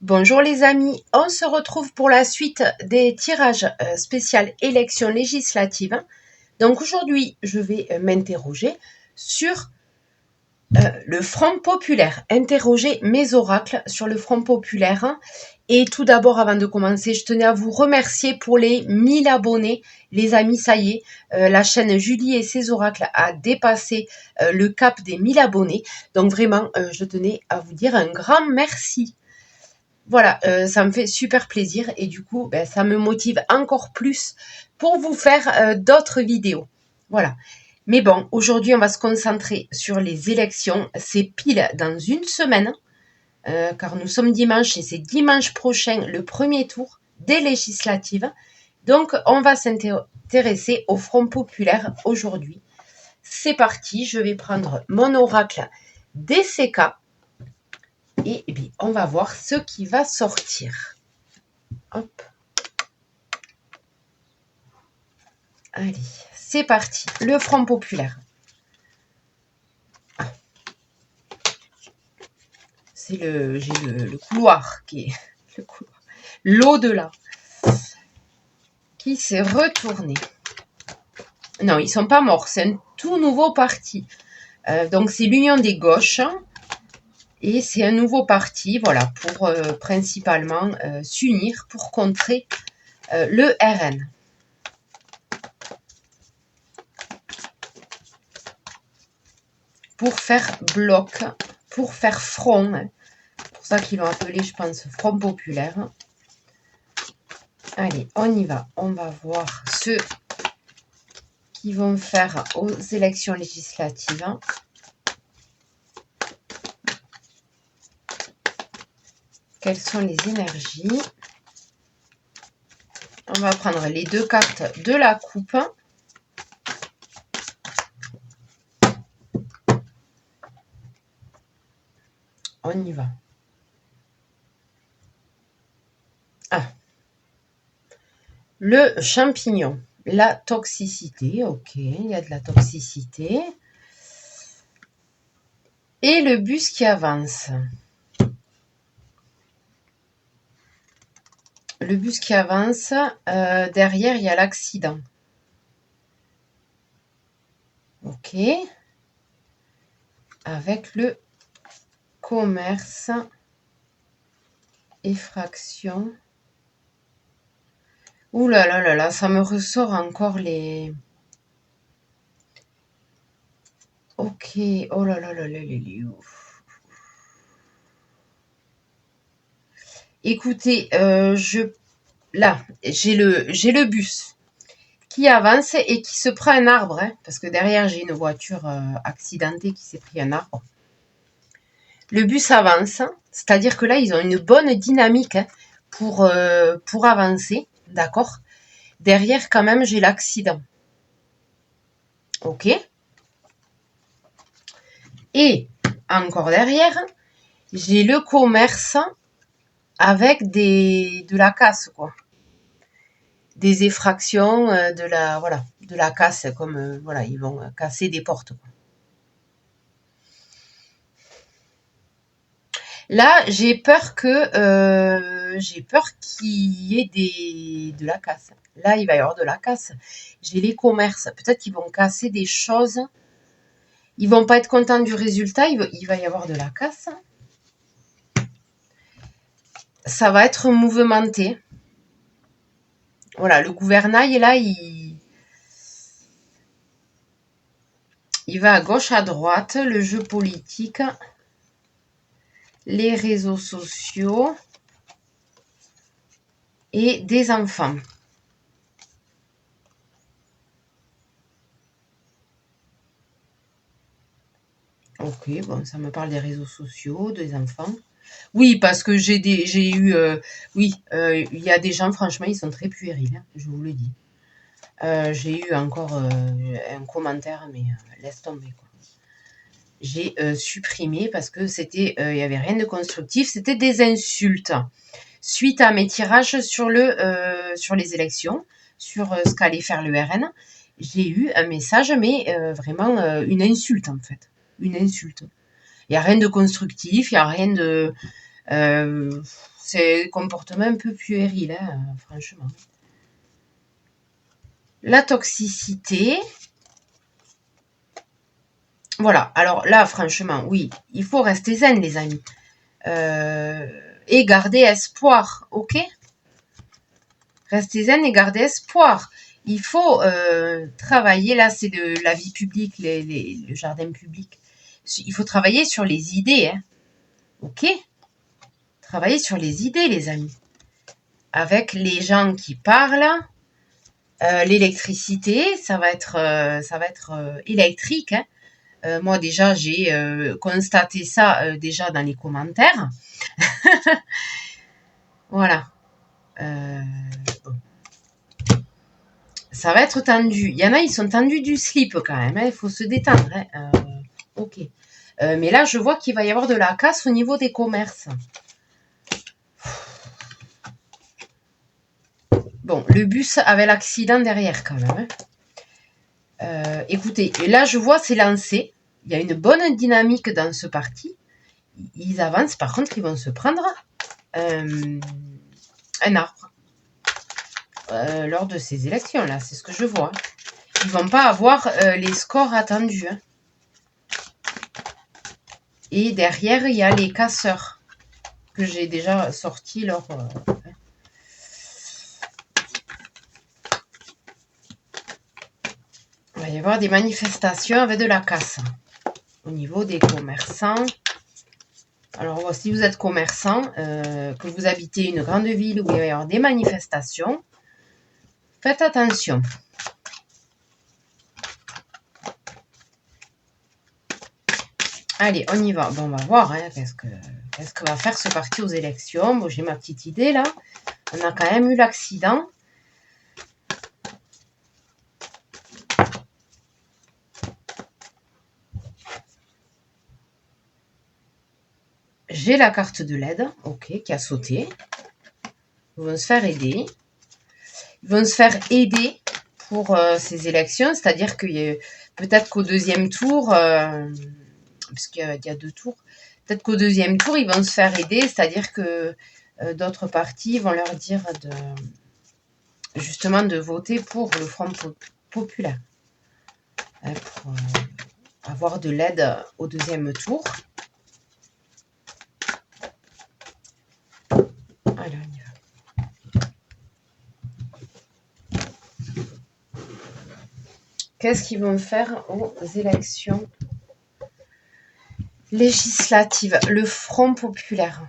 Bonjour les amis, on se retrouve pour la suite des tirages spécial élections législatives. Donc aujourd'hui, je vais m'interroger sur le Front populaire, interroger mes oracles sur le Front populaire. Et tout d'abord, avant de commencer, je tenais à vous remercier pour les 1000 abonnés. Les amis, ça y est, la chaîne Julie et ses oracles a dépassé le cap des 1000 abonnés. Donc vraiment, je tenais à vous dire un grand merci. Voilà, ça me fait super plaisir et du coup, ça me motive encore plus pour vous faire d'autres vidéos. Voilà. Mais bon, aujourd'hui, on va se concentrer sur les élections. C'est pile dans une semaine, car nous sommes dimanche et c'est dimanche prochain le premier tour des législatives. Donc, on va s'intéresser au Front populaire aujourd'hui. C'est parti, je vais prendre mon oracle DCK. Et bien, on va voir ce qui va sortir. Hop. Allez, c'est parti. Le Front populaire. Ah. J'ai le couloir qui est le couloir. L'au-delà qui s'est retourné. Non, ils sont pas morts. C'est un tout nouveau parti. Donc c'est l'Union des gauches. Et c'est un nouveau parti, voilà, pour principalement s'unir pour contrer le RN. Pour faire bloc, pour faire front. C'est pour ça qu'ils l'ont appelé, je pense, Front populaire. Allez, on y va. On va voir ceux qui vont faire aux élections législatives. Quelles sont les énergies? On va prendre les deux cartes de la coupe. On y va. Ah. Le champignon. La toxicité. Ok, il y a de la toxicité. Et le bus qui avance. Le bus qui avance, derrière, il y a l'accident. Ok. Avec le commerce, effraction. Ouh là là là là, ça me ressort encore les... Ok, oh là là là là là. Écoutez, là, j'ai le bus qui avance et qui se prend un arbre, hein, parce que derrière j'ai une voiture accidentée qui s'est pris un arbre. Le bus avance, c'est-à-dire que là ils ont une bonne dynamique hein, pour avancer, d'accord. Derrière quand même j'ai l'accident, ok. Et encore derrière j'ai le commerce avec de la casse quoi. Des effractions, de la casse, comme voilà, ils vont casser des portes. Quoi. Là, j'ai peur qu'il y ait de la casse. Là, il va y avoir de la casse. J'ai les commerces, peut-être qu'ils vont casser des choses. Ils vont pas être contents du résultat. Il va y avoir de la casse. Ça va être mouvementé. Voilà, le gouvernail là, il va à gauche, à droite. Le jeu politique. Les réseaux sociaux et des enfants. Ok, bon, ça me parle des réseaux sociaux, des enfants. Oui, parce que j'ai eu, oui, il y a des gens, franchement, ils sont très puérils, hein, je vous le dis. J'ai eu encore un commentaire, mais laisse tomber, quoi. J'ai supprimé parce que c'était, il y avait rien de constructif, c'était des insultes. Suite à mes tirages sur les élections, sur ce qu'allait faire le RN, j'ai eu un message, mais vraiment une insulte en fait, une insulte. Il y a rien de constructif, il y a rien de, c'est un comportement un peu puéril, hein, franchement. La toxicité. Voilà, alors là, franchement, oui, il faut rester zen, les amis. Et garder espoir, ok? Rester zen et garder espoir. Il faut travailler, là c'est de la vie publique, le jardin public. Il faut travailler sur les idées, hein. Ok? Travailler sur les idées, les amis. Avec les gens qui parlent, l'électricité, ça va être électrique, hein. Moi déjà j'ai constaté ça déjà dans les commentaires. Voilà. Bon. Ça va être tendu. Il y en a, ils sont tendus du slip quand même, hein. Il faut se détendre, hein. Ok. Mais là, je vois qu'il va y avoir de la casse au niveau des commerces. Bon, le bus avait l'accident derrière quand même, hein. Écoutez, là, je vois c'est lancé. Il y a une bonne dynamique dans ce parti. Ils avancent, par contre, ils vont se prendre un arbre lors de ces élections-là. C'est ce que je vois. Ils vont pas avoir les scores attendus, hein. Et derrière, il y a les casseurs que j'ai déjà sortis lors... Il va y avoir des manifestations avec de la casse au niveau des commerçants. Alors, si vous êtes commerçant, que vous habitez une grande ville où il va y avoir des manifestations, faites attention. Allez, on y va. Bon, on va voir, hein, qu'est-ce que va faire ce parti aux élections. Bon, j'ai ma petite idée, là. On a quand même eu l'accident. J'ai la carte de l'aide, ok, qui a sauté. Ils vont se faire aider. Ils vont se faire aider pour ces élections, c'est-à-dire que peut-être qu'au deuxième tour, puisqu'il y a 2 tours, peut-être qu'au deuxième tour, ils vont se faire aider, c'est-à-dire que d'autres partis vont leur dire justement de voter pour le Front populaire, hein, pour avoir de l'aide au deuxième tour. Allez, on y va. Qu'est-ce qu'ils vont faire aux élections législatives? Le Front populaire.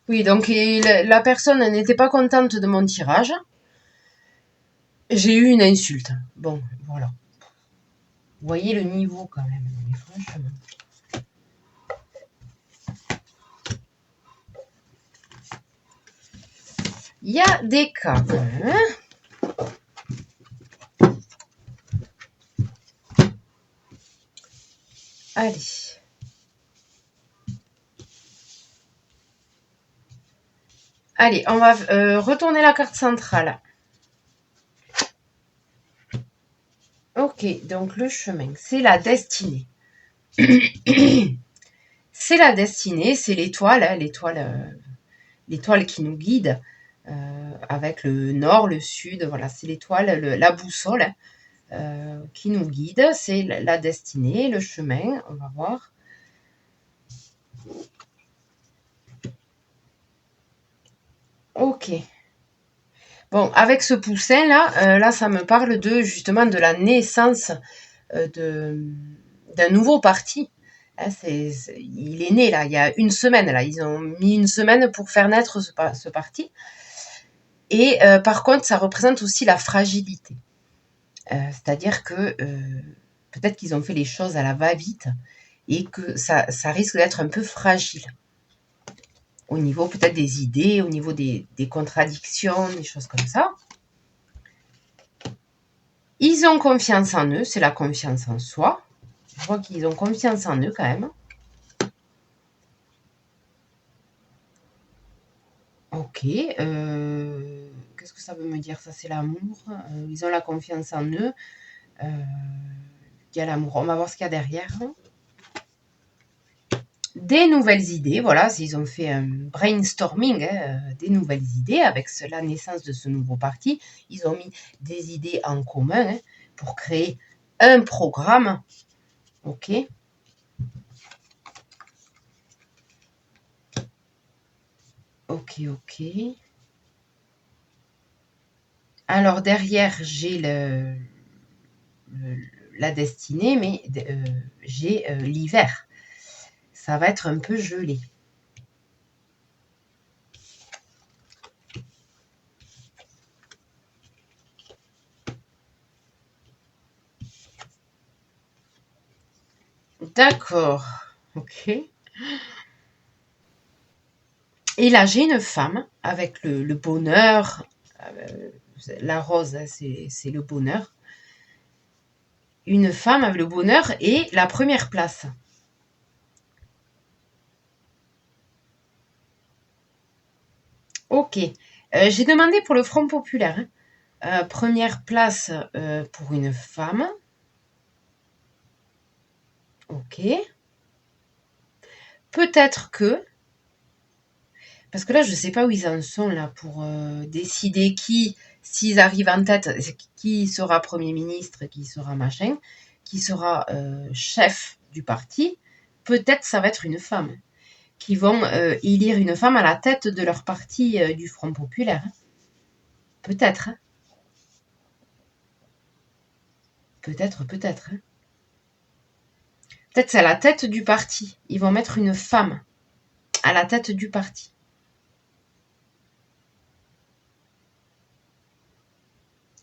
Oui, donc la personne n'était pas contente de mon tirage. J'ai eu une insulte. Bon, voilà. Vous voyez le niveau quand même, mais franchement. Il y a des cas, hein. Allez. Allez, on va retourner la carte centrale. Ok, donc le chemin, c'est la destinée. C'est la destinée, c'est l'étoile, hein, l'étoile qui nous guide avec le nord, le sud, voilà, c'est l'étoile, la boussole qui nous guide, c'est la destinée, le chemin, on va voir. Ok. Bon, avec ce poussin là, là ça me parle justement de la naissance d'un nouveau parti. Hein, il est né là, il y a une semaine là. Ils ont mis une semaine pour faire naître ce parti. Et par contre, ça représente aussi la fragilité. C'est-à-dire que peut-être qu'ils ont fait les choses à la va-vite et que ça risque d'être un peu fragile. Au niveau peut-être des idées, au niveau des contradictions, des choses comme ça. Ils ont confiance en eux, c'est la confiance en soi. Je vois qu'ils ont confiance en eux quand même. Ok. Qu'est-ce que que ça veut me dire? Ça, c'est l'amour. Ils ont la confiance en eux. Il y a l'amour. On va voir ce qu'il y a derrière. Des nouvelles idées, voilà, ils ont fait un brainstorming, des nouvelles idées avec la naissance de ce nouveau parti. Ils ont mis des idées en commun pour créer un programme. Ok. Ok. Alors derrière, j'ai la destinée, mais j'ai l'hiver. Ça va être un peu gelé. D'accord. Ok. Et là, j'ai une femme avec le bonheur. La rose, c'est le bonheur. Une femme avec le bonheur et la première place. Ok. J'ai demandé pour le Front populaire. Première place pour une femme. Ok. Peut-être que... Parce que là, je ne sais pas où ils en sont là pour décider qui, s'ils arrivent en tête, qui sera Premier ministre, qui sera machin, qui sera chef du parti. Peut-être ça va être une femme. Qui vont élire une femme à la tête de leur parti du Front populaire. Peut-être. Peut-être. Peut-être c'est à la tête du parti. Ils vont mettre une femme à la tête du parti.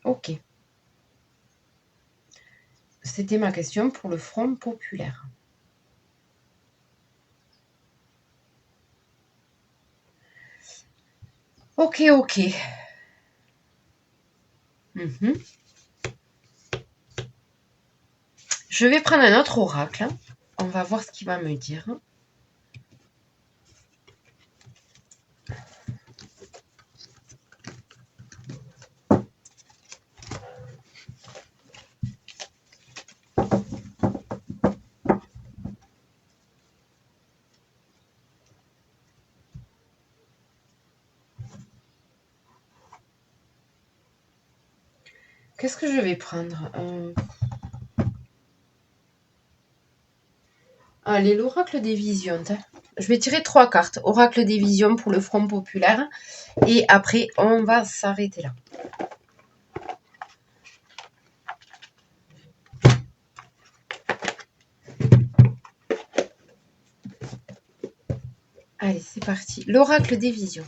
Ok. C'était ma question pour le Front populaire. Ok. Je vais prendre un autre oracle. On va voir ce qu'il va me dire. Qu'est-ce que je vais prendre Allez, l'oracle des visions. Je vais tirer 3 cartes. Oracle des visions pour le Front populaire. Et après, on va s'arrêter là. Allez, c'est parti. L'oracle des visions.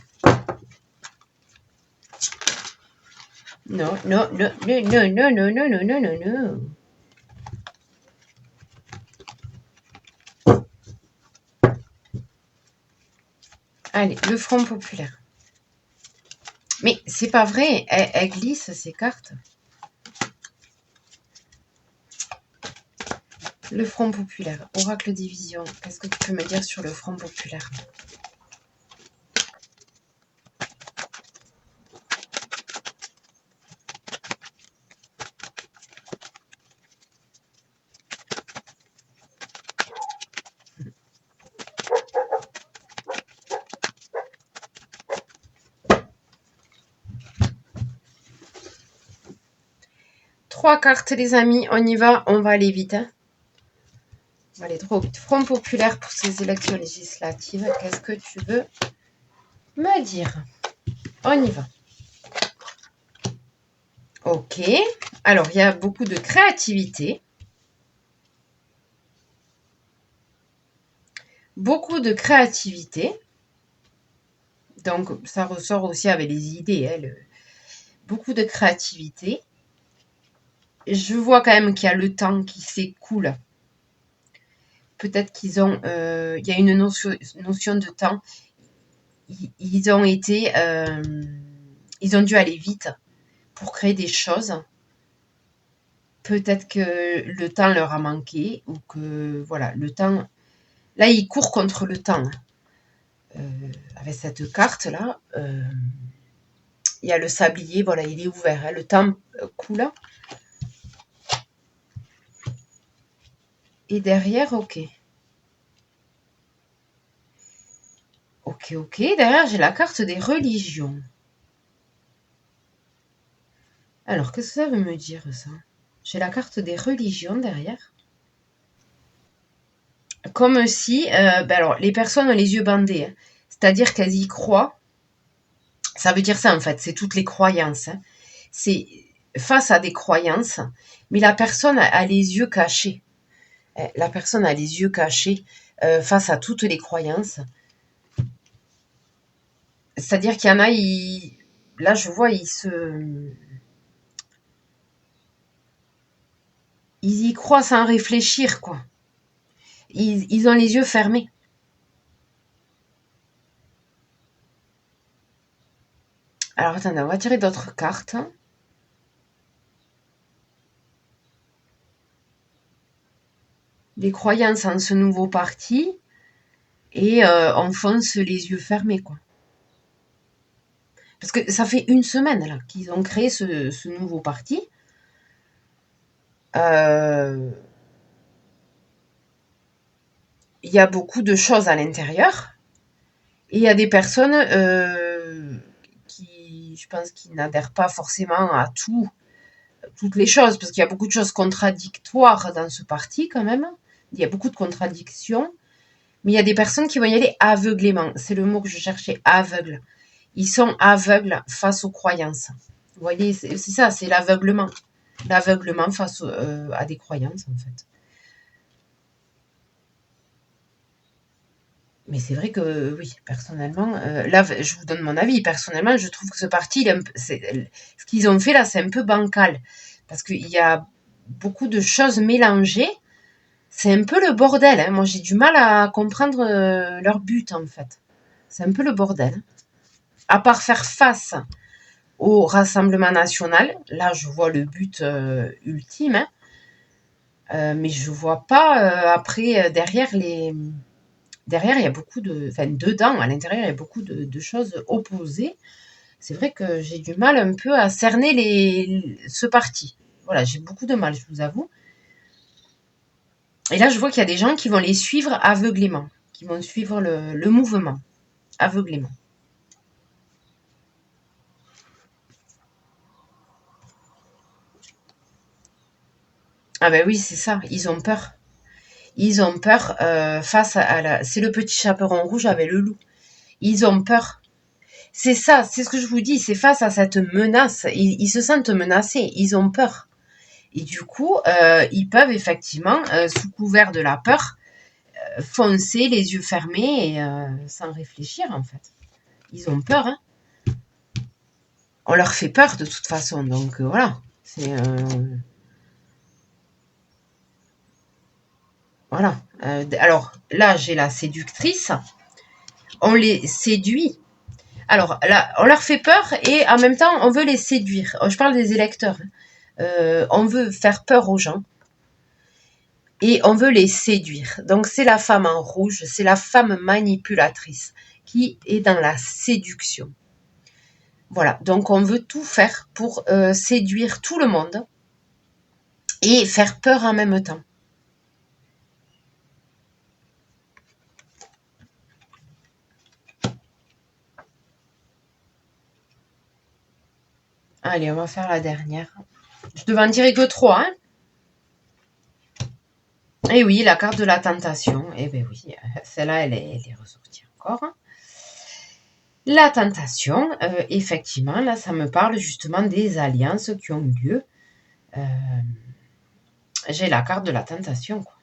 Non. Allez, le Front populaire. Mais c'est pas vrai, elle glisse ces cartes. Le Front populaire, oracle des visions. Qu'est-ce que tu peux me dire sur le Front populaire? Trois cartes, les amis, on y va, on va aller vite. On va aller trop vite. Front populaire pour ces élections législatives. Qu'est-ce que tu veux me dire? On y va. Ok. Alors, il y a beaucoup de créativité. Beaucoup de créativité. Donc, ça ressort aussi avec les idées. Beaucoup de créativité. Je vois quand même qu'il y a le temps qui s'écoule. Peut-être qu'ils ont... il y a une notion de temps. Ils ont été... ils ont dû aller vite pour créer des choses. Peut-être que le temps leur a manqué ou que, voilà, le temps... Là, ils courent contre le temps. Avec cette carte-là, Il y a le sablier, voilà, il est ouvert. Hein, le temps coule. Et derrière, ok. Ok, ok. Derrière, j'ai la carte des religions. Alors, qu'est-ce que ça veut me dire, ça? J'ai la carte des religions derrière. Comme si, alors, les personnes ont les yeux bandés. Hein. C'est-à-dire qu'elles y croient. Ça veut dire ça, en fait. C'est toutes les croyances. Hein. C'est face à des croyances, mais la personne a les yeux cachés. La personne a les yeux cachés face à toutes les croyances. C'est-à-dire qu'il y en a, là je vois, ils y croient sans réfléchir, quoi. Ils ont les yeux fermés. Alors attendez, on va tirer d'autres cartes. Les croyances en ce nouveau parti et on fonce les yeux fermés, quoi. Parce que ça fait une semaine là qu'ils ont créé ce nouveau parti. Il y a beaucoup de choses à l'intérieur. Et il y a des personnes qui, je pense, qui n'adhèrent pas forcément à toutes les choses, parce qu'il y a beaucoup de choses contradictoires dans ce parti quand même. Il y a beaucoup de contradictions. Mais il y a des personnes qui vont y aller aveuglément. C'est le mot que je cherchais, aveugle. Ils sont aveugles face aux croyances. Vous voyez, c'est ça, c'est l'aveuglement. L'aveuglement face à des croyances, en fait. Mais c'est vrai que oui, personnellement, là, je vous donne mon avis. Personnellement, je trouve que ce parti, ce qu'ils ont fait là, c'est un peu bancal. Parce qu'il y a beaucoup de choses mélangées. C'est un peu le bordel. Hein. Moi, j'ai du mal à comprendre leur but, en fait. C'est un peu le bordel. À part faire face au Rassemblement national, là, je vois le but ultime. Hein. Mais je vois pas après, derrière, il y a beaucoup de... Enfin, dedans, à l'intérieur, il y a beaucoup de choses opposées. C'est vrai que j'ai du mal un peu à cerner ce parti. Voilà, j'ai beaucoup de mal, je vous avoue. Et là, je vois qu'il y a des gens qui vont les suivre aveuglément, qui vont suivre le mouvement aveuglément. Ah ben oui, c'est ça, ils ont peur. Ils ont peur face à la... C'est le petit chaperon rouge avec le loup. Ils ont peur. C'est ça, c'est ce que je vous dis, c'est face à cette menace. Ils se sentent menacés, ils ont peur. Et du coup, ils peuvent effectivement, sous couvert de la peur, foncer les yeux fermés et sans réfléchir en fait. Ils ont peur, hein. On leur fait peur de toute façon, donc voilà. C'est voilà. Alors là, j'ai la séductrice. On les séduit. Alors là, on leur fait peur et en même temps, on veut les séduire. Je parle des électeurs. On veut faire peur aux gens. Et on veut les séduire. Donc c'est la femme en rouge, c'est la femme manipulatrice qui est dans la séduction. Voilà, donc on veut tout faire pour séduire tout le monde et faire peur en même temps. Allez, on va faire la dernière. Je devais en tirer que 3, hein. Et oui, la carte de la tentation. Eh bien oui, celle-là, elle est ressortie encore. La tentation, effectivement, là, ça me parle justement des alliances qui ont lieu. J'ai la carte de la tentation, quoi.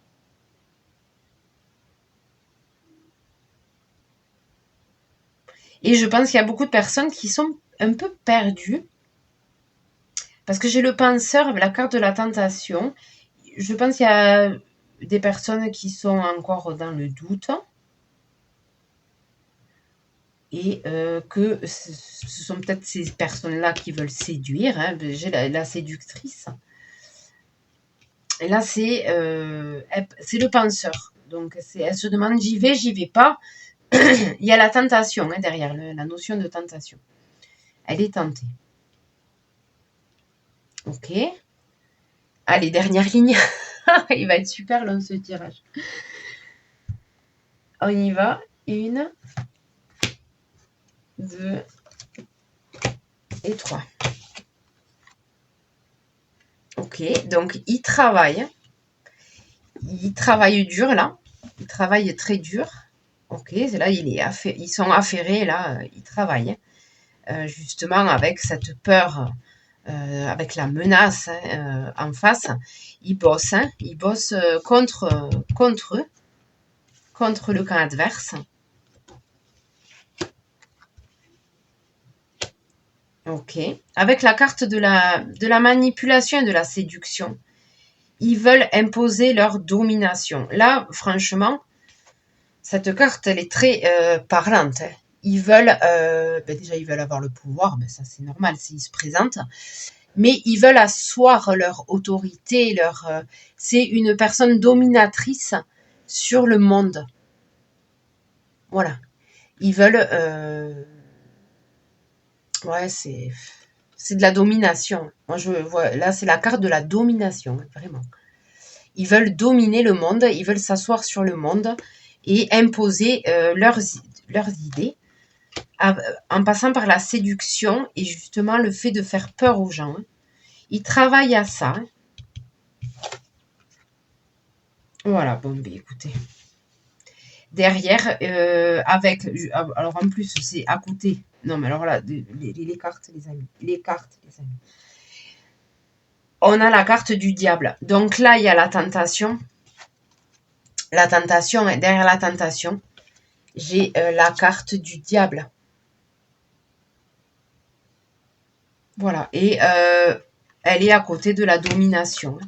Et je pense qu'il y a beaucoup de personnes qui sont un peu perdues. Parce que j'ai le penseur, la carte de la tentation. Je pense qu'il y a des personnes qui sont encore dans le doute. Et que ce sont peut-être ces personnes-là qui veulent séduire. Hein. J'ai la séductrice. Et là, c'est le penseur. Donc, elle se demande, j'y vais pas. Il y a la tentation hein, derrière, la notion de tentation. Elle est tentée. Ok. Allez, dernière ligne. Il va être super long ce tirage. On y va. 1, 2 et 3. Ok, donc il travaille. Il travaille dur là. Il travaille très dur. Ok, là ils sont affairés là. Ils travaillent. Justement avec cette peur, avec la menace en face. Ils bossent. Ils bossent contre eux. Contre le camp adverse. Ok. Avec la carte de la manipulation et de la séduction, ils veulent imposer leur domination. Là, franchement, cette carte, elle est très parlante. Ils veulent, déjà, ils veulent avoir le pouvoir, ça c'est normal s'ils se présentent, mais ils veulent asseoir leur autorité, c'est une personne dominatrice sur le monde. Voilà. Ils veulent, ouais, c'est de la domination. Moi, je vois, là, c'est la carte de la domination, vraiment. Ils veulent dominer le monde, ils veulent s'asseoir sur le monde et imposer leurs idées en passant par la séduction et justement le fait de faire peur aux gens. Ils travaillent à ça. Voilà, bon, ben écoutez. Derrière, alors en plus, c'est à côté. Non, mais alors là, les cartes, les amis. Les cartes, les amis. On a la carte du diable. Donc là, il y a la tentation. La tentation, derrière la tentation, j'ai la carte du diable. Voilà. Et elle est à côté de la domination.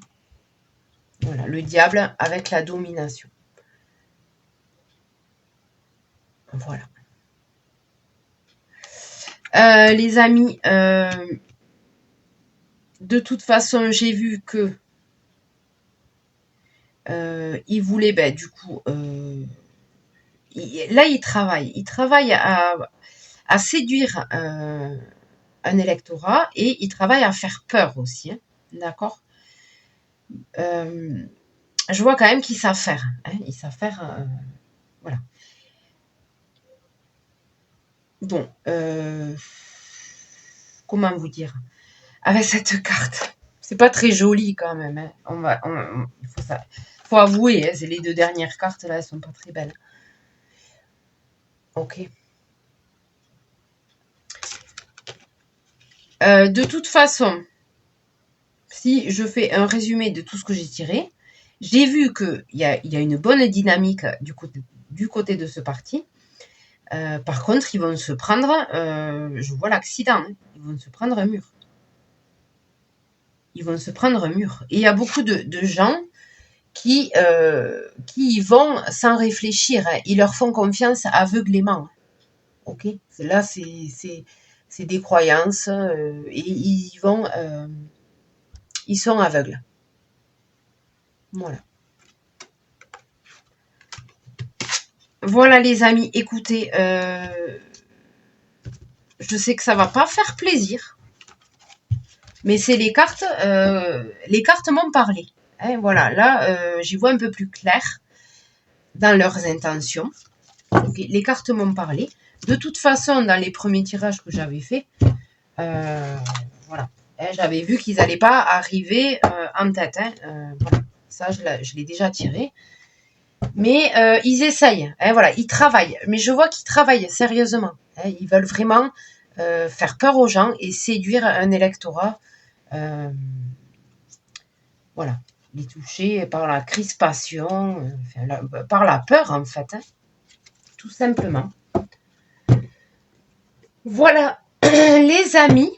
Voilà, le diable avec la domination. Voilà. Les amis, de toute façon, j'ai vu que il voulait, du coup, là, il travaille. Il travaille à séduire un électorat et il travaille à faire peur aussi. Hein, d'accord. Je vois quand même qu'il savent faire. Hein, ils savent faire. Voilà. Bon. Comment vous dire? Avec cette carte. C'est pas très joli quand même. Hein. Il faut avouer, hein, les 2 dernières cartes là, elles sont pas très belles. Ok. De toute façon, si je fais un résumé de tout ce que j'ai tiré, j'ai vu qu'il y a une bonne dynamique du côté de ce parti. Par contre, ils vont se prendre, je vois l'accident, hein, ils vont se prendre un mur. Ils vont se prendre un mur. Et il y a beaucoup de gens qui y vont sans réfléchir. Hein. Ils leur font confiance aveuglément. Ok, là, c'est des croyances et ils sont aveugles. Voilà. Voilà les amis, écoutez, je sais que ça va pas faire plaisir, mais c'est les cartes m'ont parlé. Hein, voilà, là, j'y vois un peu plus clair dans leurs intentions. Okay, les cartes m'ont parlé. De toute façon, dans les premiers tirages que j'avais fait, voilà, hein, j'avais vu qu'ils n'allaient pas arriver en tête. Hein, voilà, ça, je l'ai déjà tiré. Mais ils essayent, hein, voilà, ils travaillent. Mais je vois qu'ils travaillent sérieusement. Hein, ils veulent vraiment faire peur aux gens et séduire un électorat. Voilà, les toucher par la crispation, par la peur en fait, hein, tout simplement. Voilà, les amis.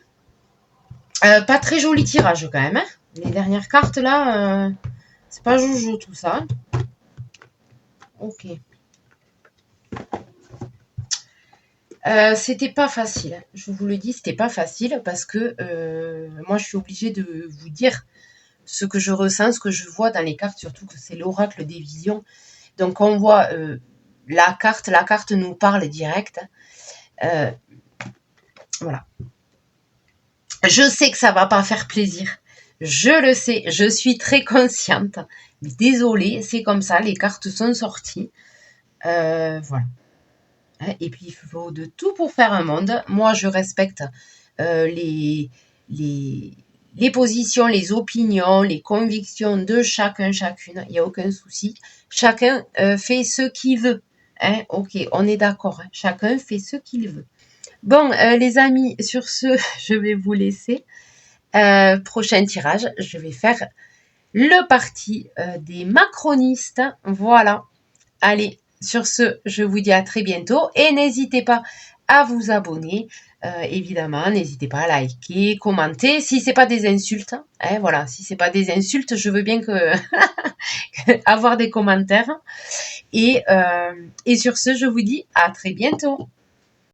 Pas très joli tirage quand même. Hein. Les dernières cartes là, c'est pas joujou tout ça. Ok. C'était pas facile. Je vous le dis, c'était pas facile parce que moi, je suis obligée de vous dire ce que je ressens, ce que je vois dans les cartes, surtout que c'est l'oracle des visions. Donc, on voit la carte nous parle direct. Voilà. Je sais que ça va pas faire plaisir. Je le sais, je suis très consciente. Mais désolée, c'est comme ça, les cartes sont sorties. Voilà. Et puis, il faut de tout pour faire un monde. Moi, je respecte les, les, les positions, les opinions, les convictions de chacun, chacune. Il n'y a aucun souci. Chacun fait ce qu'il veut. Hein, ok, on est d'accord. Hein. Chacun fait ce qu'il veut. Bon, les amis, sur ce, je vais vous laisser. Prochain tirage, je vais faire le parti des macronistes. Voilà. Allez, sur ce, je vous dis à très bientôt et n'hésitez pas à vous abonner. Évidemment, n'hésitez pas à liker, commenter. Si c'est pas des insultes, hein, voilà, si c'est pas des insultes, je veux bien que avoir des commentaires. Et sur ce, je vous dis à très bientôt.